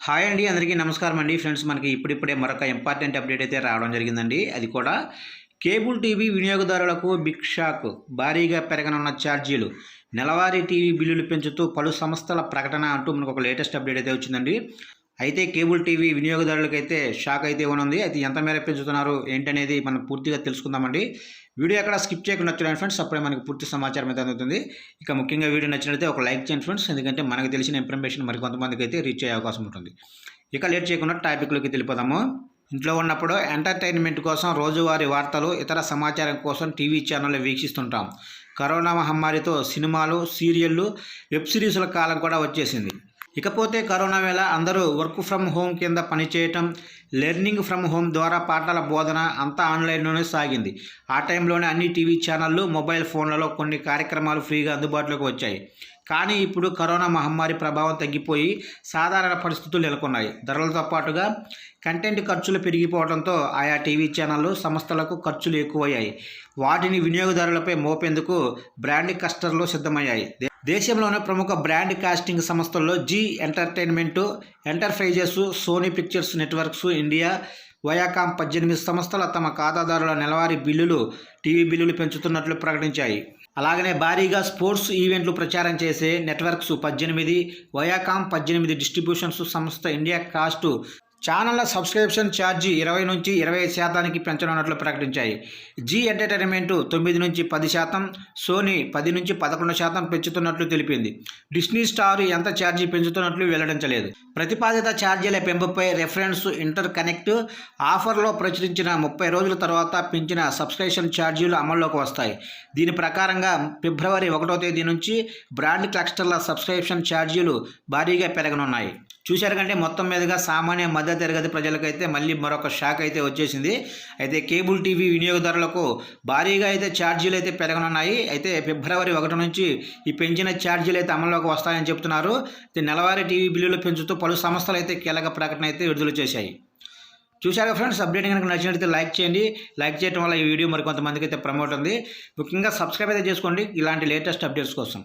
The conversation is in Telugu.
హాయ్ అండి, అందరికీ నమస్కారం అండి. ఫ్రెండ్స్, మనకి ఇప్పుడిప్పుడే మరొక ఇంపార్టెంట్ అప్డేట్ అయితే రావడం జరిగిందండి. అది కూడా కేబుల్ టీవీ వినియోగదారులకు బిగ్ షాక్. భారీగా పెరగనున్న ఛార్జీలు, నెలవారీ టీవీ బిల్లులు పెంచుతూ పలు సంస్థల ప్రకటన అంటూ మనకు ఒక లేటెస్ట్ అప్డేట్ అయితే వచ్చిందండి. అయితే కేబుల్ టీవీ వినియోగదారులకైతే షాక్ అయితే ఇవ్వనుంది. అయితే ఎంత మేర పెంచుతున్నారు ఏంటనేది మనం పూర్తిగా తెలుసుకుందామండి. వీడియో ఎక్కడ స్కిప్ చేయకుండా చూడండి ఫ్రెండ్స్, అప్పుడే మనకి పూర్తి సమాచారం అయితే అందుతుంది. ఇక ముఖ్యంగా వీడియో నచ్చినట్లయితే ఒక లైక్ చేయండి ఫ్రెండ్స్, ఎందుకంటే మనకు తెలిసిన ఇన్ఫర్మేషన్ మరికొంతమందికి అయితే రీచ్ అయ్యే అవకాశం ఉంటుంది. ఇక లేట్ చేయకుండా టాపిక్లోకి తెలిపోదాము. ఇంట్లో ఉన్నప్పుడు ఎంటర్టైన్మెంట్ కోసం రోజువారీ వార్తలు, ఇతర సమాచారం కోసం టీవీ ఛానళ్ళు వీక్షిస్తుంటాం. కరోనా మహమ్మారితో సినిమాలు, సీరియళ్ళు, వెబ్ సిరీస్ల కాలం కూడా వచ్చేసింది. ఇకపోతే కరోనా వేళ అందరూ వర్క్ ఫ్రమ్ హోమ్ కింద పనిచేయటం, లెర్నింగ్ ఫ్రమ్ హోమ్ ద్వారా పాఠాల బోధన అంతా ఆన్లైన్లోనే సాగింది. ఆ టైంలోనే అన్ని టీవీ ఛానళ్ళు, మొబైల్ ఫోన్లలో కొన్ని కార్యక్రమాలు ఫ్రీగా అందుబాటులోకి వచ్చాయి. కానీ ఇప్పుడు కరోనా మహమ్మారి ప్రభావం తగ్గిపోయి సాధారణ పరిస్థితులు నెలకొన్నాయి. ధరలతో పాటుగా కంటెంట్ ఖర్చులు పెరిగిపోవడంతో ఆయా టీవీ ఛానళ్ళు, సంస్థలకు ఖర్చులు ఎక్కువయ్యాయి. వాటిని వినియోగదారులపై మోపేందుకు బ్రాండ్ కస్టర్లు సిద్ధమయ్యాయి. దేశంలోని ప్రముఖ బ్రాండ్ కాస్టింగ్ సంస్థల్లో Zee entertainment enterprises, Sony pictures networks India, Viacom 18 సంస్థలు తమ ఖాతాదారుల నెలవారీ బిల్లులు, టీవీ బిల్లులు పెంచుతున్నట్లు ప్రకటించాయి. అలాగనే భారీగా స్పోర్ట్స్ ఈవెంట్లు ప్రచారం చేసే నెట్వర్క్స్ 18, వయాకామ్ 18 డిస్ట్రిబ్యూషన్స్ సంస్థ ఇండియా కాస్ట్ ఛానళ్ల సబ్స్క్రిప్షన్ ఛార్జీ 20 నుంచి 25% పెంచనున్నట్లు ప్రకటించాయి. జీ ఎంటర్టైన్మెంట్ 9 నుంచి 10%, సోనీ 10 నుంచి 11% పెంచుతున్నట్లు తెలిపింది. డిస్నీ స్టార్ ఎంత ఛార్జీ పెంచుతున్నట్లు వెల్లడించలేదు. ప్రతిపాదిత ఛార్జీల పెంపుపై రెఫరెన్స్ ఇంటర్ కనెక్ట్ ఆఫర్లో ప్రచురించిన 30 రోజుల తర్వాత పెంచిన సబ్స్క్రిప్షన్ ఛార్జీలు అమల్లోకి వస్తాయి. దీని ప్రకారంగా ఫిబ్రవరి 1వ తేదీ నుంచి బ్రాండ్ క్లస్టర్ల సబ్స్క్రిప్షన్ ఛార్జీలు భారీగా పెరగనున్నాయి. చూశారు కంటే మొత్తం మీదుగా సామాన్య మధ్య తరగతి ప్రజలకైతే మళ్ళీ మరొక షాక్ అయితే వచ్చేసింది. అయితే కేబుల్ టీవీ వినియోగదారులకు భారీగా అయితే ఛార్జీలు అయితే పెరగనున్నాయి. అయితే ఫిబ్రవరి 1 నుంచి ఈ పెంచిన ఛార్జీలు అయితే అమల్లోకి వస్తాయని చెప్తున్నారు. నెలవారీ టీవీ బిల్లులు పెంచుతూ పలు సంస్థలు అయితే కీలక ప్రకటన అయితే విడుదల చేశాయి. చూశారు ఫ్రెండ్స్, అప్డేట్ కనుక నచ్చినట్లయితే లైక్ చేయండి. లైక్ చేయడం వల్ల ఈ వీడియో మరికొంతమందికి అయితే ప్రమోట్ ఉంది. ముఖ్యంగా సబ్స్క్రైబ్ అయితే చేసుకోండి ఇలాంటి లేటెస్ట్ అప్డేట్స్ కోసం.